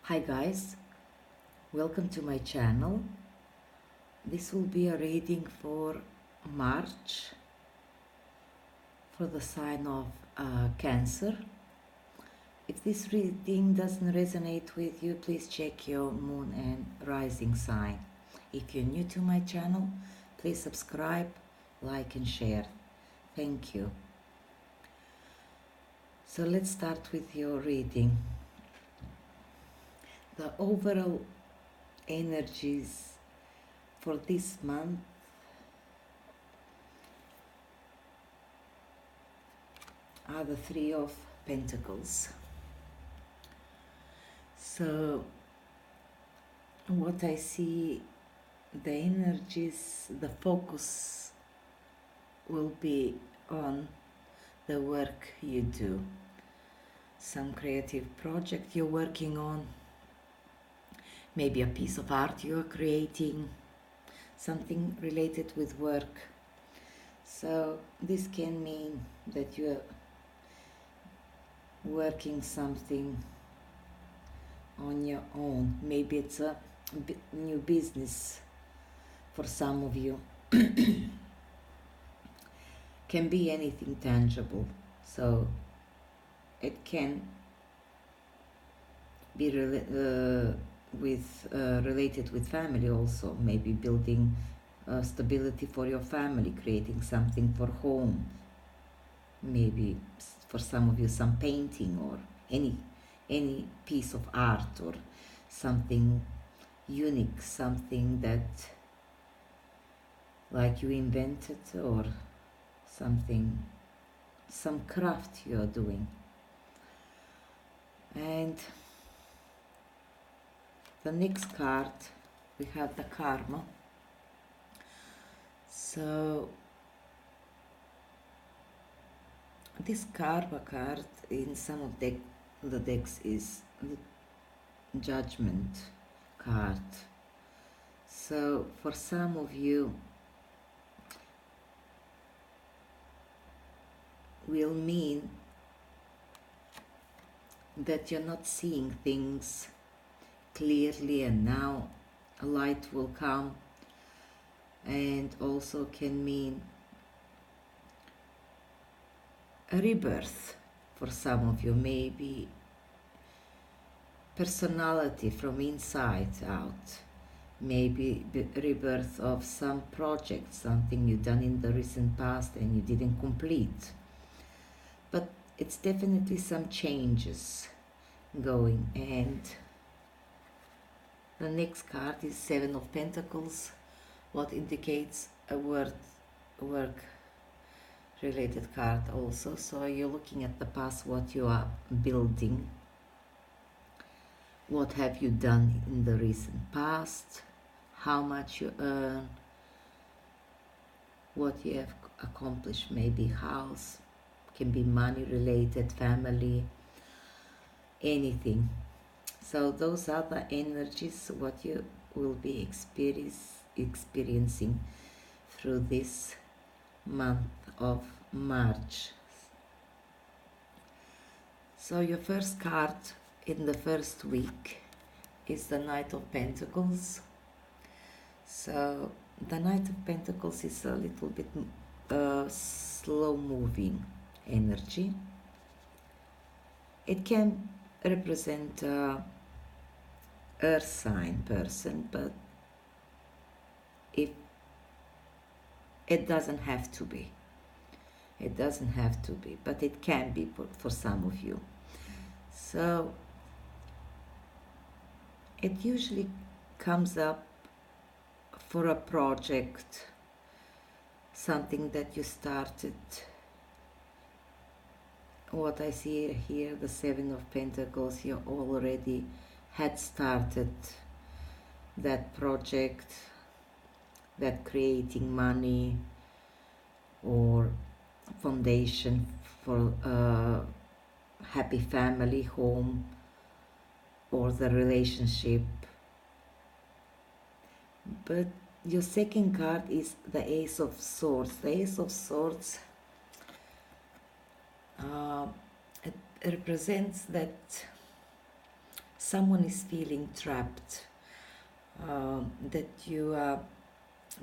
Hi guys, welcome to my channel. This will be a reading for March for the sign of Cancer. If this reading doesn't resonate with you, please check your moon and rising sign. If you're new to my channel, please subscribe, like and share. Thank you. So let's start with your reading. The overall energies for this month are the Three of Pentacles. So what I see, the energies, the focus will be on the work you do. Some creative project you're working on, maybe a piece of art you're creating, something related with work. So this can mean that you're working something on your own. Maybe it's a new business for some of you. Can be anything tangible. So it can be related with family also. Maybe building stability for your family, creating something for home. Maybe for some of you some painting or any piece of art or something unique, something that like you invented, or something, some craft you are doing. And the next card, we have the Karma. So this Karma card in some of the decks is the Judgment card. So for some of you will mean that you're not seeing things clearly, and now a light will come, and also can mean a rebirth for some of you, maybe personality from inside out, maybe rebirth of some project, something you've done in the recent past and you didn't complete. But it's definitely some changes going. And the next card is Seven of Pentacles, what indicates a work related card also. So you're looking at the past, what you are building, what have you done in the recent past, how much you earn, what you have accomplished, maybe house, can be money related, family, anything. So those are the energies what you will be experiencing through this month of March. So your first card in the first week is the Knight of Pentacles. So the Knight of Pentacles is a little bit slow moving energy. It can represent a earth sign person, but if it doesn't have to be. It doesn't have to be, but it can be for some of you. So it usually comes up for a project, something that you started. What I see here, the Seven of Pentacles, you already had started that project, that creating money or foundation for a happy family home, or the relationship. But your second card is the Ace of Swords. The Ace of Swords it represents that someone is feeling trapped, that you are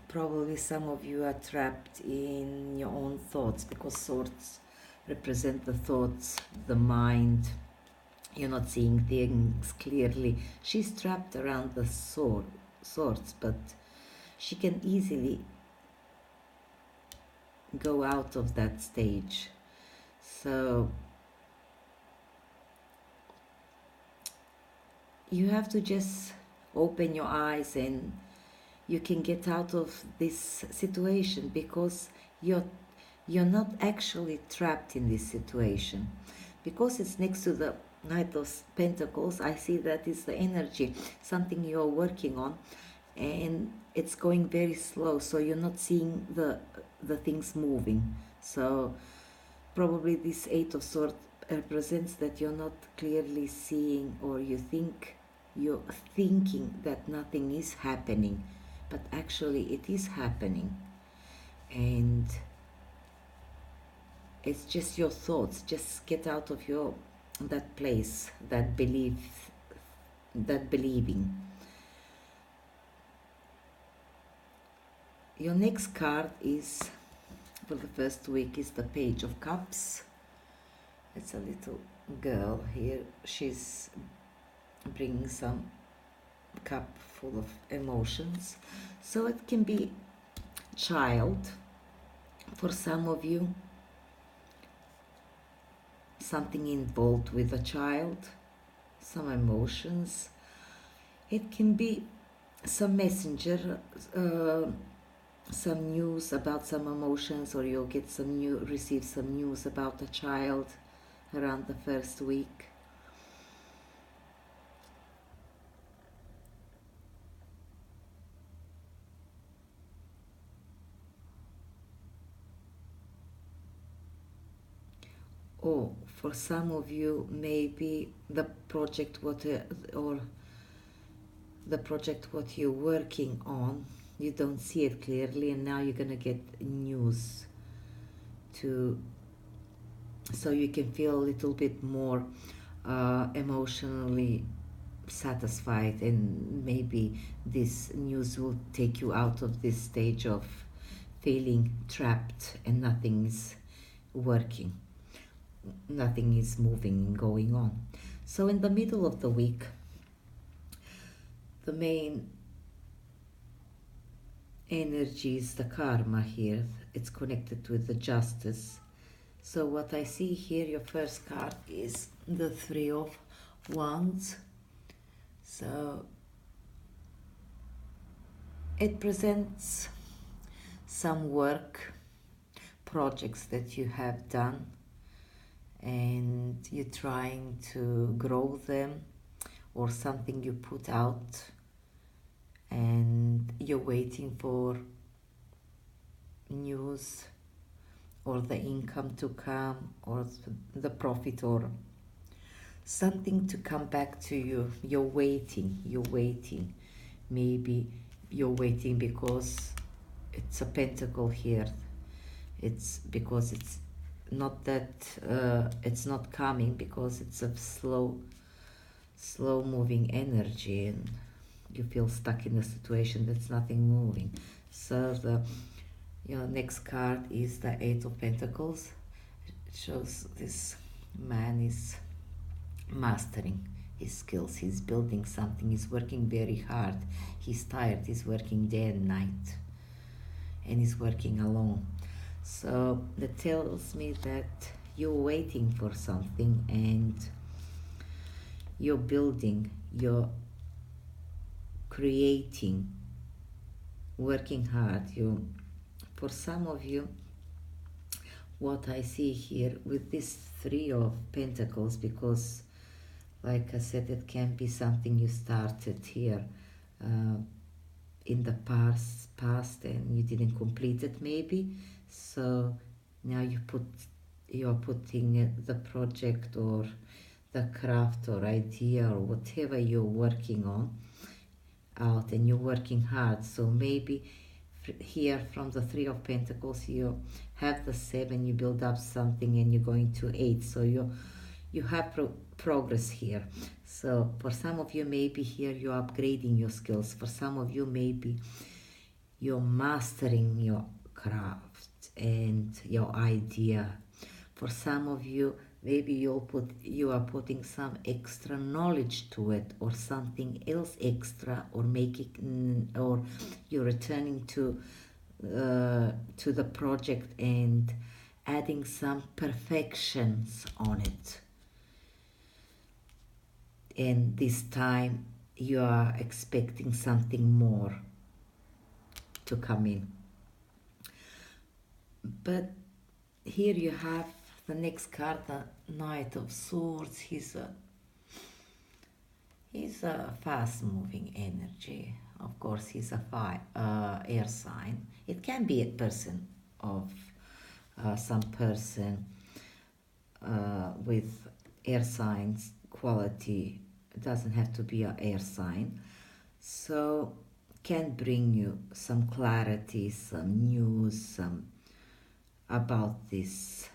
probably, some of you are trapped in your own thoughts, because swords represent the thoughts, the mind. You're not seeing things clearly. She's trapped around the swords, but she can easily go out of that stage. So you have to just open your eyes, and you can get out of this situation, because you're not actually trapped in this situation, because it's next to the Knight of Pentacles. I see that is the energy, something you're working on, and it's going very slow, so you're not seeing the things moving. So probably this Eight of Swords represents that you're not clearly seeing, or you're thinking that nothing is happening, but actually it is happening. And it's just your thoughts. Just get out of that place, that belief, that believing. Your next card is, for the first week, is the Page of Cups. It's a little girl here. She's bringing some cup full of emotions. So it can be child for some of you, something involved with a child, some emotions. It can be some messenger, some news about some emotions, or you'll get receive some news about a child around the first week. Or for some of you, maybe the project what you're working on, you don't see it clearly, and now you're gonna get news so you can feel a little bit more emotionally satisfied, and maybe this news will take you out of this stage of feeling trapped and nothing is working, nothing is moving, going on. So in the middle of the week, the main energy is the karma here. It's connected with the justice. So what I see here, your first card is the Three of Wands. So it presents some work, projects that you have done, and you're trying to grow them, or something you put out and you're waiting for news, or the income to come, or the profit, or something to come back to you. You're waiting. Maybe you're waiting because it's a pentacle here. It's because it's not that it's not coming, because it's a slow moving energy, and you feel stuck in a situation that's nothing moving. So your next card is the Eight of Pentacles. It shows this man is mastering his skills. He's building something. He's working very hard. He's tired. He's working day and night, and he's working alone. So that tells me that you're waiting for something, and you're building, you're creating, working hard. For some of you, what I see here with this Three of Pentacles, because like I said, it can be something you started here in the past and you didn't complete it maybe. So now you're putting the project or the craft or idea or whatever you're working on out, and you're working hard. So maybe here from the Three of Pentacles, you have the Seven, you build up something, and you're going to Eight. So you're you have progress here. So for some of you, maybe here you're upgrading your skills. For some of you, maybe you're mastering your craft and your idea. For some of you, maybe you are putting some extra knowledge to it, or something else extra, or or you're returning to the project and adding some perfections on it. And this time you are expecting something more to come in. But here you have the next card, the Knight of Swords. He's a fast-moving energy. Of course, he's a air sign. It can be a person of some person with air signs quality. It doesn't have to be an air sign. So can bring you some clarity, some news, about this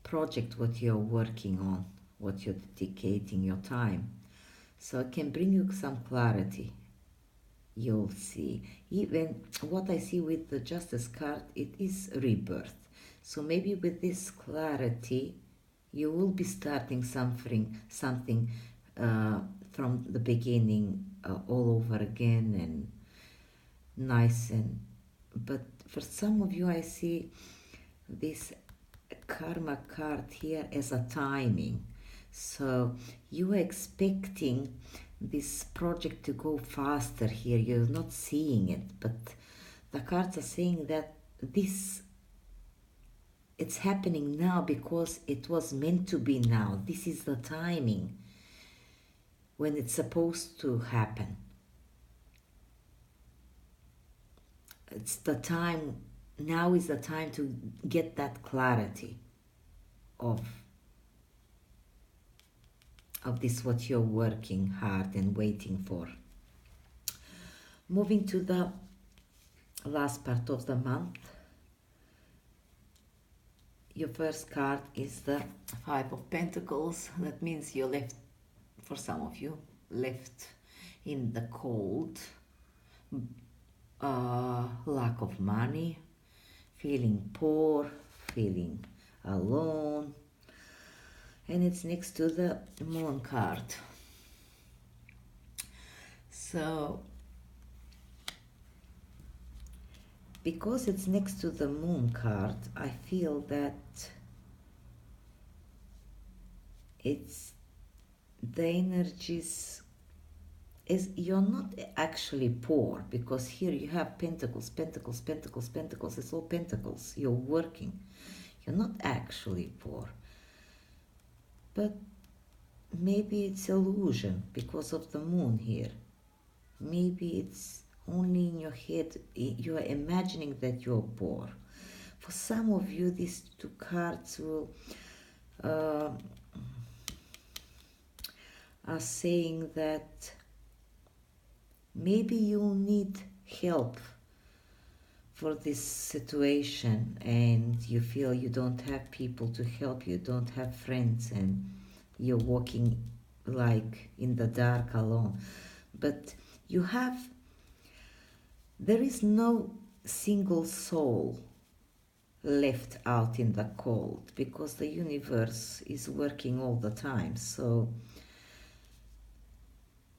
project, what you're working on, what you're dedicating your time. So it can bring you some clarity. You'll see. Even what I see with the Justice card, it is rebirth. So maybe with this clarity, you will be starting something from the beginning, all over again, and nice. But for some of you, I see this karma card here as a timing. So you are expecting this project to go faster here. You're not seeing it, but the cards are saying that it's happening now because it was meant to be now. This is the timing when it's supposed to happen. It's the time, now is the time to get that clarity of this, what you're working hard and waiting for. Moving to the last part of the month, your first card is the Five of Pentacles. That means you're left, for some of you, left in the cold, lack of money, feeling poor, feeling alone, and it's next to the Moon card. So because it's next to the Moon card, I feel that it's the energies is you're not actually poor, because here you have pentacles, pentacles, pentacles, pentacles. It's all pentacles. You're working. You're not actually poor. But maybe it's illusion because of the moon here. Maybe it's only in your head. You are imagining that you're poor. For some of you, these two cards will are saying that maybe you'll need help for this situation, and you feel you don't have people to help you, don't have friends, and you're walking like in the dark alone. But there is no single soul left out in the cold, because the universe is working all the time. So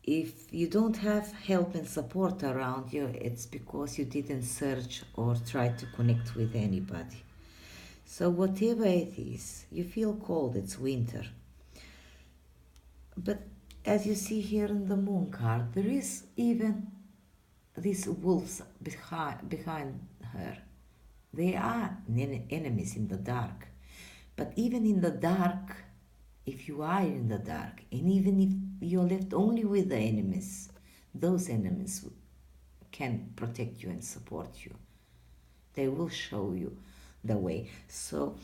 if you don't have help and support around you, it's because you didn't search or try to connect with anybody. So whatever it is, you feel cold, it's winter. But as you see here in the moon card, there is even these wolves behind her. They are enemies in the dark. But even in the dark, if you are in the dark, and even if you're left only with the enemies, those enemies can protect you and support you. They will show you the way. So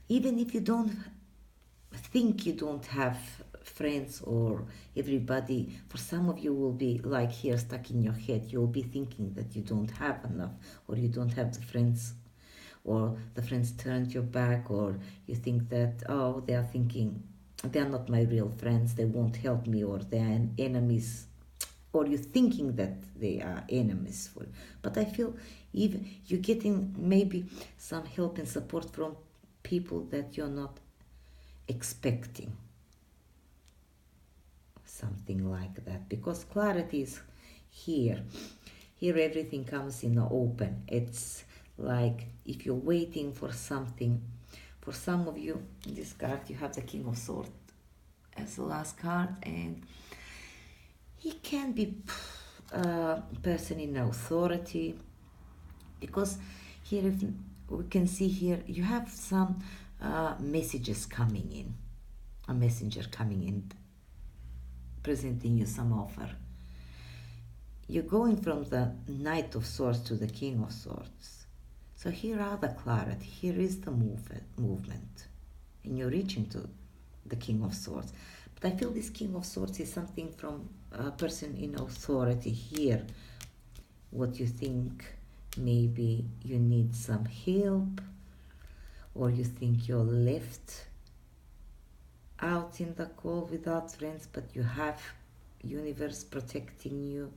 even if you don't think you don't have friends or everybody, for some of you will be like here stuck in your head. You'll be thinking that you don't have enough, or you don't have the friends or the friends turned your back, or you think that, oh, they are thinking they are not my real friends, they won't help me, or they are enemies, or you're thinking that they are enemies for. But I feel even you're getting maybe some help and support from people that you're not expecting, something like that, because clarity is here. Here everything comes in the open. It's like if you're waiting for something. For some of you, in this card you have the King of Swords as the last card, and he can be a person in authority, because here, if we can see here, you have some messages coming in, a messenger coming in, presenting you some offer. You're going from the Knight of Swords to the King of Swords. So here are the clarity, here is the movement, and you're reaching to the King of Swords. But I feel this King of Swords is something from a person in authority here. What you think, maybe you need some help, or you think you're left out in the cold without friends, but you have universe protecting you.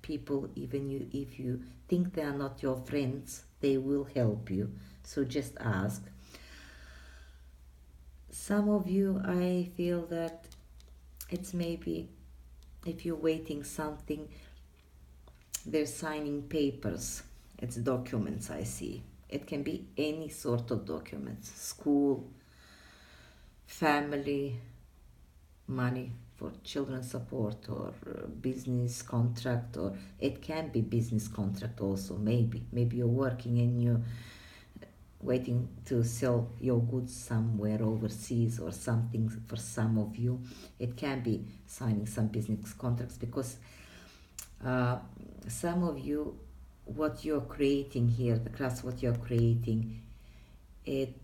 People, even you, if you think they are not your friends, they will help you. So just ask. Some of you, I feel that it's maybe if you're waiting something, they're signing papers. It's documents, I see. It can be any sort of documents, school, family, money for children support, or business contract, or it can be business contract also. Maybe you're working and you're waiting to sell your goods somewhere overseas or something. For some of you, it can be signing some business contracts, because some of you, what you're creating here, the class, what you're creating, it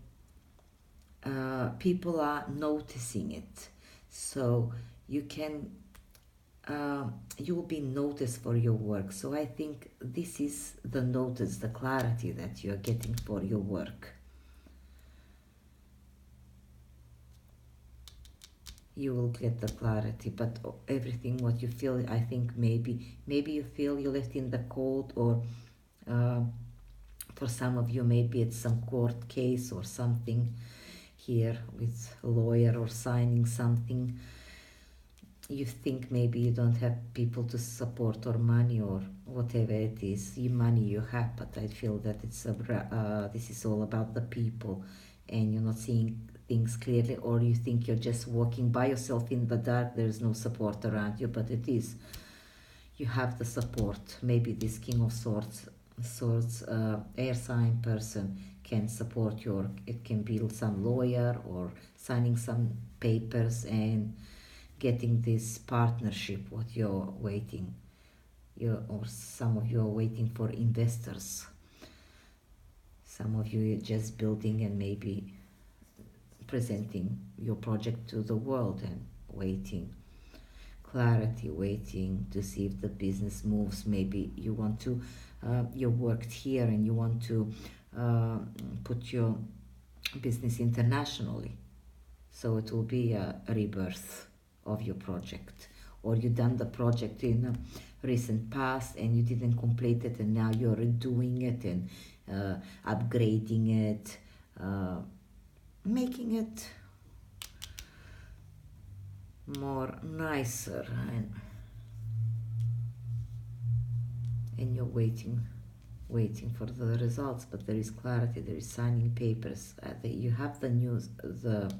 people are noticing it. So you can you will be noticed for your work. So I think this is the notice, the clarity that you're getting for your work. You will get the clarity, but everything what you feel, I think maybe you feel you left in the cold, or for some of you maybe it's some court case or something here with a lawyer, or signing something. You think maybe you don't have people to support, or money, or whatever it is, money you have, but I feel that it's this is all about the people, and you're not seeing things clearly, or you think you're just walking by yourself in the dark, there's no support around you, but it is. You have the support. Maybe this King of Swords air sign person can support your, it can be some lawyer, or signing some papers and getting this partnership what you're waiting. Or some of you are waiting for investors. Some of you are just building and maybe presenting your project to the world, and waiting clarity, waiting to see if the business moves. Maybe you want to you worked here and you want to put your business internationally, so it will be a rebirth of your project. Or you done the project in a recent past and you didn't complete it, and now you're redoing it and upgrading it, making it more nicer, and you're waiting for the results. But there is clarity, there is signing papers, you have the news, the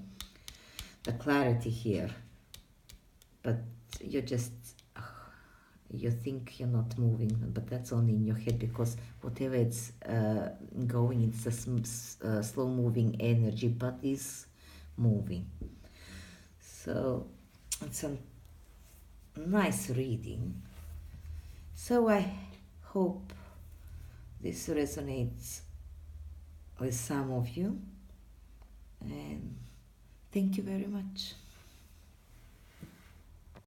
clarity here, but you're just you think you're not moving, but that's only in your head, because whatever it's going, it's a slow moving energy, but is moving. So it's a nice reading. So I hope this resonates with some of you, and thank you very much.